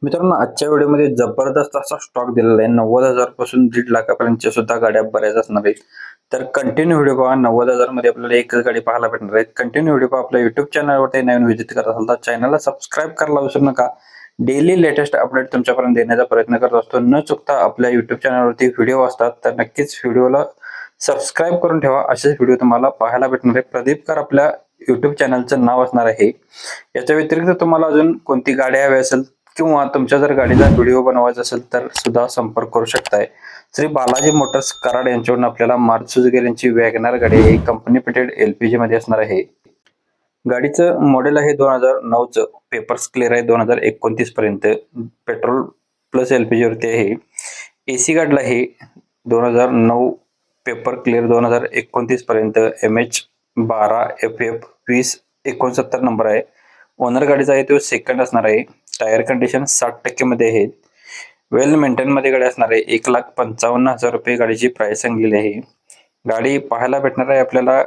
मित्रांनो, आजच्या व्हिडिओमध्ये जबरदस्त असा स्टॉक दिलेला आहे. 90,000 पासून 1.5 लाखापर्यंतच्या सुद्धा गाड्या बऱ्याच असणार आहेत. तर कंटिन्यू व्हिडिओ पहा. 90,000 मध्ये आपल्याला एकच गाडी पाहायला भेटणार आहे. कंटिन्यू व्हिडिओ पहा. आपल्या युट्यूब चॅनलवरती नवीन व्हिजिट करत असाल तर चॅनलला सबस्क्राईब करायला विसरू नका. डेली लेटेस्ट अपडेट तुमच्यापर्यंत देण्याचा प्रयत्न करत असतो. न चुकता आपल्या युट्यूब चॅनलवरती व्हिडिओ असतात तर नक्कीच व्हिडिओला सबस्क्राईब करून ठेवा. असेच व्हिडिओ तुम्हाला पाहायला भेटणार आहे. प्रदीपकर आपल्या युट्यूब चॅनलचं नाव असणार आहे. याच्या व्यतिरिक्त तुम्हाला अजून कोणती गाडी हवी असेल किंवा तुमच्या जर गाडीचा व्हिडिओ बनवायचा असेल तर सुद्धा संपर्क करू शकताय. श्री बालाजी मोटर्स कराड यांच्याकडून आपल्याला मारुती सुझुकी यांची वॅगनर गाडी आहे. कंपनी फिटेड LPG मध्ये असणार आहे. गाडीचं मॉडेल आहे 2009 चं. पेपर्स क्लिअर आहे 2029 पर्यंत. पेट्रोल प्लस LPG वरती आहे. AC गाडीला आहे 2009 पेपर क्लिअर 2029 पर्यंत. MH12 FF 2069 नंबर आहे. ओनर गाडीचा आहे तो सेकंड असणार आहे. टायर कंडिशन 60% मध्ये आहे. वेल मेंटेन मध्ये गाडी असणार आहे. 1,55,000 रुपये गाडीची प्राइस सांगलेली आहे. गाडी पाहायला भेटणार आहे आपल्याला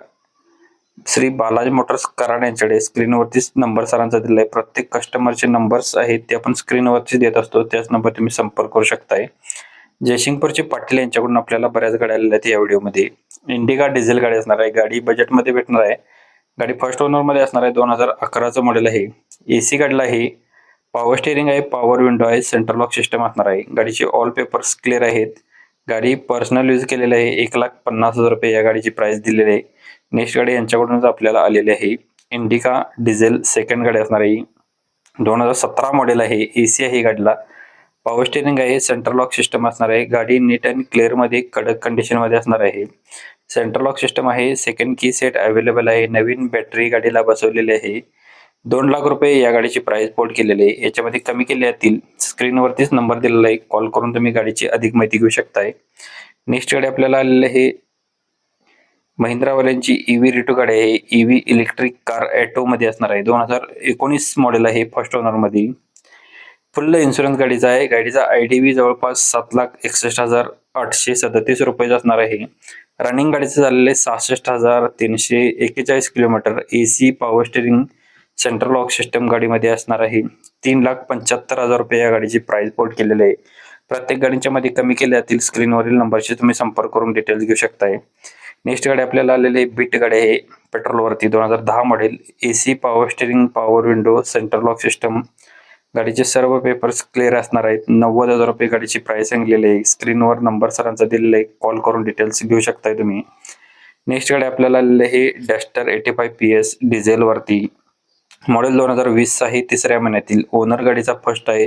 श्री बालाजी मोटर्स कराड यांच्याकडे. स्क्रीनवरती नंबर सरांचा दिलेला आहे. प्रत्येक कस्टमरचे नंबर्स आहेत ते आपण स्क्रीनवरती देत असतो. त्याच नंबर तुम्ही संपर्क करू शकताय. जयसिंगपूरचे पाटील यांच्याकडून आपल्याला बऱ्याच गाड्या आलेल्या आहेत या व्हिडिओमध्ये. इंडिका डिझेल गाडी असणार आहे. गाडी बजेटमध्ये भेटणार आहे. गाडी फर्स्ट ओनर मध्ये असणार आहे. 2011 मॉडेल आहे. AC गाडीला आहे. पॉवर स्टेअरिंग आहे. पॉवर विंडो आहे. सेंट्रल लॉक सिस्टम असणार आहे. गाडीचे ऑल पेपर्स क्लिअर आहेत. गाडी पर्सनल यूज केलेली आहे. 1,50,000 रुपये या गाडीची प्राइस दिलेली आहे. नेक्स्ट गाडी यांच्याकडूनच आपल्याला आलेली आहे. इंडिका डिझेल सेकंड गाडी असणार आहे. 2017 मॉडेल आहे. AC आहे गाडीला. पॉवर स्टेअरिंग आहे. सेंट्रल लॉक सिस्टम असणार आहे. गाडी नीट अँड क्लिअर मध्ये कडक कंडिशन मध्ये असणार आहे. सेंट्रल लॉक सिस्टम आहे. सेकंड की सेट अवेलेबल आहे. नवीन बॅटरी गाडीला बसवलेली आहे. 2 लाख रुपये या गाडीची प्राइस पोर्ट केलेली आहे. याच्यामध्ये कमी केले जातील. स्क्रीनवरतीच नंबर दिलेला आहे. कॉल करून तुम्ही गाडीची अधिक माहिती घेऊ शकताय. नेक्स्ट गाडी आपल्याला आलेली आहे महिंद्रावाल्यांची EV रिटो गाडी आहे. EV इलेक्ट्रिक कार ॲटो मध्ये असणार आहे. 2019 मॉडेल आहे. फर्स्ट ओनर मध्ये. फुल इन्शुरन्स गाडीचा आहे. गाडीचा IDV जवळपास 7,61,837 रुपये असणार आहे. रनिंग गाडीचं झालेलं आहे 66,341 kilometre. AC power steering central lock system गाडीमध्ये असणार आहे. 3,75,000 रुपये या गाडीची प्राइस पोर्ट केलेली आहे. प्रत्येक गाडीच्या मध्ये कमी केले जातील. स्क्रीनवरील नंबरशी तुम्ही संपर्क करून डिटेल्स घेऊ शकताय. नेक्स्ट गाडी आपल्याला आलेली बीट गाडी आहे. पेट्रोलवरती 2010 model. AC power steering power window central lock system. गाडीचे सर्व पेपर्स क्लिअर असणार आहेत. 90,000 रुपये गाडीची प्राइस सांगलेली आहे. स्क्रीनवर नंबर सरांचा दिलेला आहे. कॉल करून डिटेल्स घेऊ शकताय तुम्ही. नेक्स्ट गाडी आपल्याला आलेली आहे डस्टर 85 PS डिझेल वरती. मॉडेल 2020 आहे. तिसऱ्या महिन्यातील. ओनर गाडीचा फर्स्ट आहे.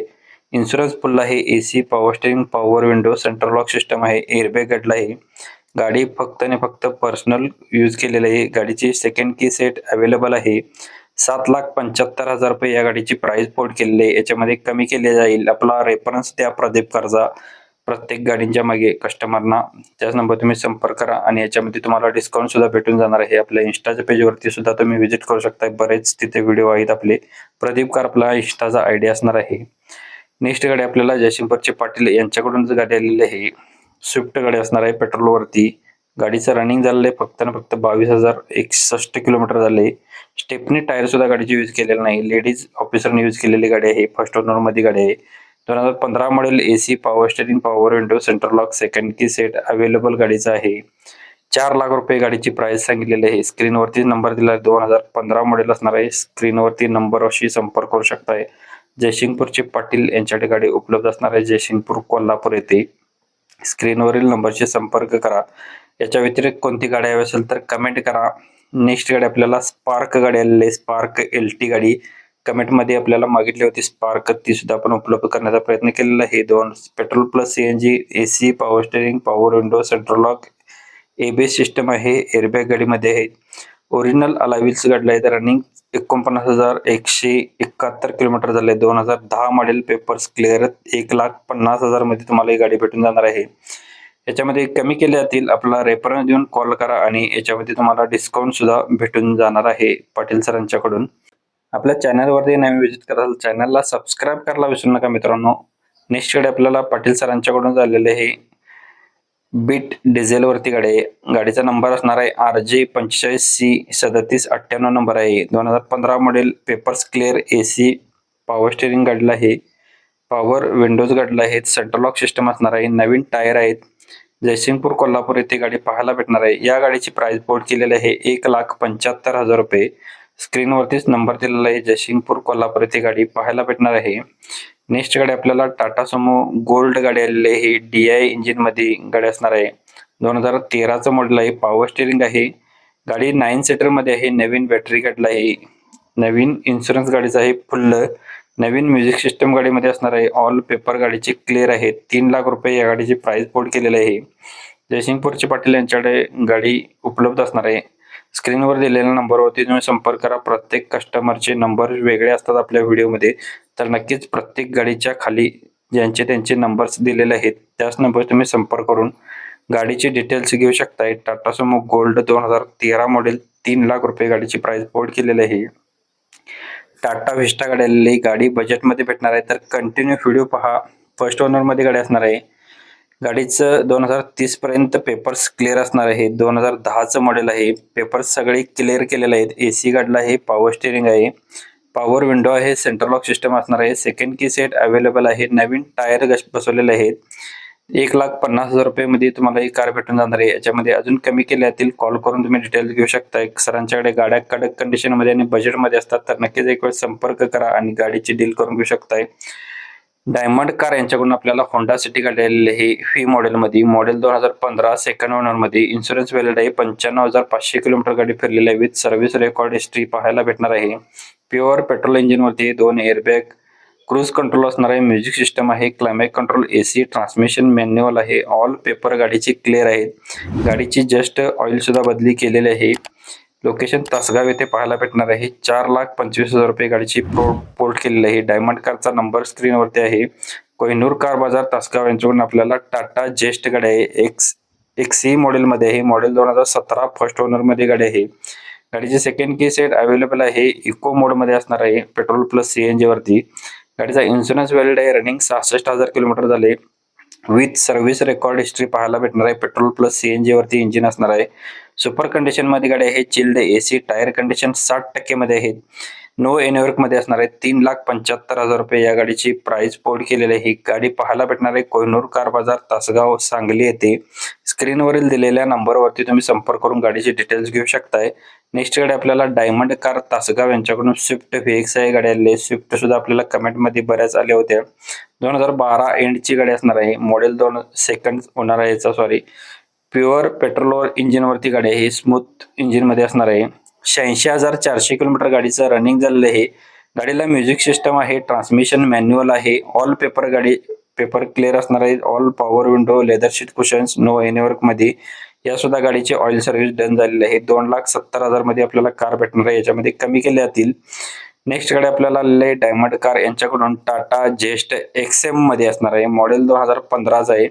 इन्शुरन्स फुल आहे. AC power steering power window central lock system आहे. एअरबॅग गाडीला आहे. गाडी फक्त आणि फक्त पर्सनल यूज केलेली आहे. गाडीची सेकंड की सेट अवेलेबल आहे. 7,75,000 रुपये या गाडीची प्राइस पोर्ट केलेली आहे. याच्यामध्ये कमी केले जाईल. आपला रेफरन्स द्या प्रदीप करजा प्रत्येक गाडींच्या मागे कस्टमरना. त्याच नंबर तुम्ही संपर्क करा आणि याच्यामध्ये तुम्हाला डिस्काउंट सुद्धा भेटून जाणार आहे. आपल्या इंस्टाच्या पेजवरती सुद्धा तुम्ही व्हिजिट करू शकता. बरेच तिथे व्हिडिओ आहेत आपले. प्रदीप कर आपला इंस्टाचा ID असणार आहे. नेक्स्ट गाडी आपल्याला जयसिंगपूरचे पाटील यांच्याकडूनच गाडी आलेली आहे. स्विफ्ट गाडी असणार आहे. पेट्रोलवरती. गाडीचं रनिंग झालेलं आहे फक्त आणि फक्त 22,061 किलोमीटर झाले. स्टेपनी टायर सुद्धा गाडीची यूज केलेला नाही. लेडीज ऑफिसरने यूज केलेली गाडी आहे. फर्स्ट ओनर मध्ये गाडी आहे. 2015 model. AC power steering power window central lock second key set available गाडीचा आहे. 4 लाख रुपये गाडीची प्राइस सांगितलेली आहे. स्क्रीनवरती नंबर दिला आहे. 2015 मॉडेल असणार आहे. स्क्रीनवरती नंबरशी संपर्क करू शकताय. जयसिंगपूरचे पाटील यांच्याकडे गाडी उपलब्ध असणार आहे. जयसिंगपूर कोल्हापूर येथे. स्क्रीनवरील नंबरशी संपर्क करा. याच्या व्यतिरिक्त कोणती गाडी हवी असेल तर कमेंट करा. नेक्स्ट गाडी आपल्याला स्पार्क गाडी आलेली आहे. स्पार्क LT गाडी कमेंटमध्ये आपल्याला मागितली होती. स्पार्क ती सुद्धा आपण उपलब्ध करण्याचा प्रयत्न केलेला आहे. 2 petrol plus CNG. AC power steering power window central lock ABS system आहे. एअरबॅग गाडीमध्ये आहे. ओरिजिनल अलाव्हिल्स गाडीला आहे. रनिंग 49,171 किलोमीटर झाले. 2010 मॉडेल. Papers clear. 1,50,000 मध्ये तुम्हाला ही गाडी भेटून जाणार आहे. याच्यामध्ये कमी केले जातील. आपला रेफरन्स देऊन कॉल करा आणि याच्यामध्ये तुम्हाला डिस्काउंट सुद्धा भेटून जाणार आहे पाटील सरांच्याकडून. आपल्या चॅनलवरती नवीन व्हिजिट कराल चॅनलला सबस्क्राईब करायला विसरू नका मित्रांनो. नेक्स्ट गाडी आपल्याला पाटील सरांच्याकडून झालेले आहे बीट डिझेल वरती गाडी आहे. गाडीचा नंबर असणार आहे RJ 45C 3798 नंबर आहे. 2015 model. Papers clear. AC power steering गाडीला आहे. पॉवर विंडोज गाडीला आहेत, सेंट्रल लॉक सिस्टम असणार आहे, नवीन टायर आहेत. जयसिंगपूर कोल्हापूर येथे गाडी पाहायला भेटणार आहे. या गाडीची प्राइस बोर्ड केलेली आहे 1,75,000 रुपये. स्क्रीनवरतीच नंबर दिलेला आहे. जयसिंगपूर कोल्हापूर येथे गाडी पाहायला भेटणार आहे. नेक्स्ट गाडी आपल्याला टाटा सुमो गोल्ड गाडी आलेली आहे. DI इंजिन मध्ये गाडी असणार आहे. 2013चं मॉडेल आहे. पॉवर स्टिअरिंग आहे. गाडी 9 सीटर मध्ये आहे. नवीन बॅटरी गाडीला आहे. नवीन इन्शुरन्स गाडीचा आहे फुल्ल. नवीन म्युझिक सिस्टम गाडीमध्ये असणार आहे. ऑल पेपर गाडीचे क्लिअर आहे. 3 लाख रुपये या गाडीची प्राइस बोर्ड केलेली आहे. जयसिंगपूरचे पाटील यांच्याकडे गाडी उपलब्ध असणार आहे. स्क्रीनवर दिलेल्या नंबरवरती तुम्ही संपर्क करा. प्रत्येक कस्टमरचे नंबर वेगळे असतात आपल्या व्हिडिओमध्ये, तर नक्कीच प्रत्येक गाडीच्या खाली ज्यांचे त्यांचे नंबर्स दिलेले आहेत त्याच नंबर तुम्ही संपर्क करून गाडीचे डिटेल्स घेऊ शकताय. Tata Sumo gold 2013 model 3 lakh रुपये गाडीची प्राइस बोर्ड केलेली आहे. टाटा व्हिस्टा गाडी आलेली गाडी बजेटमध्ये भेटणार आहे, तर कंटिन्यू व्हिडिओ पहा. फर्स्ट ओनर मध्ये गाडी असणार आहे. गाडीचं 2030 पर्यंत पेपर्स क्लिअर असणार आहे. 2010चं मॉडेल आहे. पेपर्स सगळे क्लिअर केलेले आहेत. AC गाडीला आहे. पॉवर स्टिअरिंग आहे. पॉवर विंडो आहे. सेंट्रल लॉक सिस्टम असणार आहे. सेकंड की सेट अवेलेबल आहे. नवीन टायर बसवलेले आहेत. 1,50,000 रुपये मध्ये तुम्हाला ही कार भेटून जाणार आहे. याच्यामध्ये अजून कमी केले जातील. कॉल करून तुम्ही डिटेल्स घेऊ शकता. सरांच्याकडे गाड्या कडक कंडिशन मध्ये आणि बजेट मध्ये असतात, तर नक्कीच एक वेळ संपर्क करा आणि गाडीची डील करून घेऊ शकताय. डायमंड कार यांच्याकडून आपल्याला होंडा सिटी गाडी आलेली आहे. व्ही मॉडेल मध्ये. मॉडेल 2015 सेकंड ओनर मध्ये. इन्शुरन्स व्हॅलिड आहे. 95,500 किलोमीटर गाडी फिरलेली आहे. विथ सर्व्हिस रेकॉर्ड हिस्ट्री पाहायला भेटणार आहे. प्युअर पेट्रोल इंजिन वरती 2 एअरबॅग, क्रूज कंट्रोल असणार आहे. म्युझिक सिस्टम आहे. Climate control, AC, transmission manual आहे. ऑल पेपर गाडीची क्लिअर आहेत. गाडीची जस्ट ऑइल सुद्धा बदली केलेली आहे. लोकेशन तासगाव येथे पाहायला भेटणार आहे. 4,25,000 रुपये गाडीची पोर्ट केलेली आहे. डायमंड कारचा नंबर स्क्रीनवरती आहे. कोहिनूर कार बाजार तासगाव यांच्याकडून आपल्याला टाटा जेस्ट गाडी आहे. XE मॉडेल मध्ये आहे. मॉडेल 2017 फर्स्ट ओनर मध्ये गाडी आहे. गाडीची सेकंड की सेट अवेलेबल आहे. इको मोड मध्ये असणार आहे. पेट्रोल प्लस CNG वरती. गाडीचा इन्शुरन्स व्हॅलिड आहे. रनिंग 66,000 किलोमीटर झाले. विथ सर्व्हिस रेकॉर्ड हिस्ट्री पाहायला भेटणार आहे. पेट्रोल प्लस CNG वरती इंजिन असणार आहे. सुपर कंडिशन मध्ये गाडी आहे. चिल्ड AC, टायर कंडिशन 60% मध्ये आहे. नो एनवर्क मध्ये असणार आहे. 3,75,000 रुपये या गाडीची प्राइस बोर्ड केलेली आहे. ही गाडी पाहायला भेटणार आहे कोहिनूर कार बाजार तासगाव सांगली येथे. स्क्रीनवरील दिलेल्या नंबरवरती तुम्ही संपर्क करून गाडीची डिटेल्स घेऊ शकताय. नेक्स्ट गाडी आपल्याला डायमंड कार तासगाव यांच्याकडून स्विफ्ट VXI गाडी आलेली आहे. स्विफ्ट सुद्धा आपल्याला कमेंट मध्ये बऱ्याच आल्या होत्या. 2012 एंडची गाडी असणार आहे. मॉडेल 2 सेकंड ओनर आहे याचा प्युअर पेट्रोल इंजिन वरती गाडी आहे. स्मूथ इंजिन मध्ये असणार आहे. 86,400 किलोमीटर गाडीचं रनिंग झालेलं आहे. गाडीला म्युझिक सिस्टम आहे. ट्रान्समिशन मॅन्युअल आहे. ऑल पेपर क्लिअर असणार आहे. All power window, leather seat cushions, no एनवर्क मध्ये. या सुद्धा गाडीची ऑइल सर्व्हिस डन झालेली आहे. 2,70,000 मध्ये आपल्याला कार भेटणार आहे. याच्यामध्ये कमी केले जातील. नेक्स्ट गाडी आपल्याला डायमंड कार यांच्याकडून टाटा जेस्ट XM मध्ये असणार आहे. मॉडेल 2015 आहे.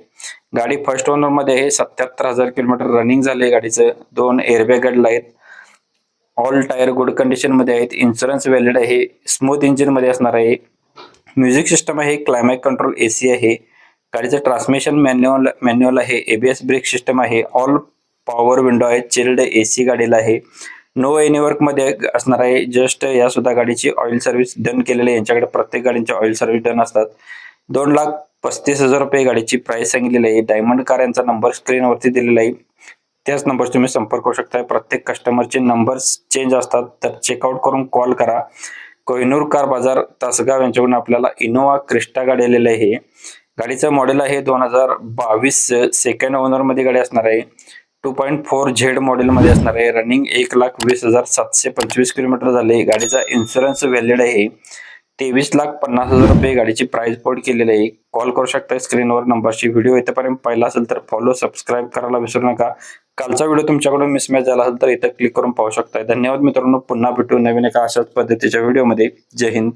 गाडी फर्स्ट ओनर मध्ये आहे. 77,000 किलोमीटर रनिंग झाले गाडीचं. 2 एअरबॅग गाडीला आहेत. ऑल टायर गुड कंडिशन मध्ये आहेत. इन्शुरन्स व्हॅलिड आहे. स्मूथ इंजिन मध्ये असणार आहे. म्युझिक सिस्टम आहे. क्लायमॅट कंट्रोल AC आहे. गाडीचं ट्रान्समिशन मॅन्युअल आहे. ABS ब्रेक सिस्टम आहे. ऑल पॉवर विंडो आहे. चिल्ड AC गाडीला आहे. नो एनीवर्क मध्ये असणार आहे. जस्ट या सुद्धा गाडीची ऑइल सर्व्हिस डन केलेली आहे. यांच्याकडे प्रत्येक गाडीची ऑइल सर्व्हिस डन असतात. 2,35,000 रुपये गाडीची प्राइस सांगितलेली आहे. डायमंड कार यांचा नंबर स्क्रीनवरती दिलेला आहे. त्याच नंबर तुम्ही संपर्क करू शकता. प्रत्येक कस्टमरचे नंबर्स चेंज असतात, तर चेकआउट करून कॉल करा. कोहिनूर कार बाजार तासगाव यांच्याकडून आपल्याला इनोवा क्रिस्टा गाडी आलेली आहे. गाडीचं मॉडेल आहे 2022 सेकंड ओनर मध्ये गाडी असणार आहे. 2.4Z मॉडेल मध्ये असणार आहे. रनिंग 1,20,725 किलोमीटर झाले. गाडीचा इन्शुरन्स व्हॅलिड आहे. 23,50,000 रुपये गाडीची प्राइस बोर्ड केलेली आहे. कॉल करू शकता स्क्रीनवर नंबरची. व्हिडिओ इथपर्यंत पाहिला असेल तर फॉलो, सबस्क्राईब करायला विसरू नका. कालचा व्हिडिओ तुमच्याकडून मिसमॅच झाला असेल तर इथं क्लिक करून पाहू शकता. धन्यवाद मित्रांनो. पुन्हा भेटू नवीन एका अशाच पद्धतीच्या व्हिडिओमध्ये. जय हिंद.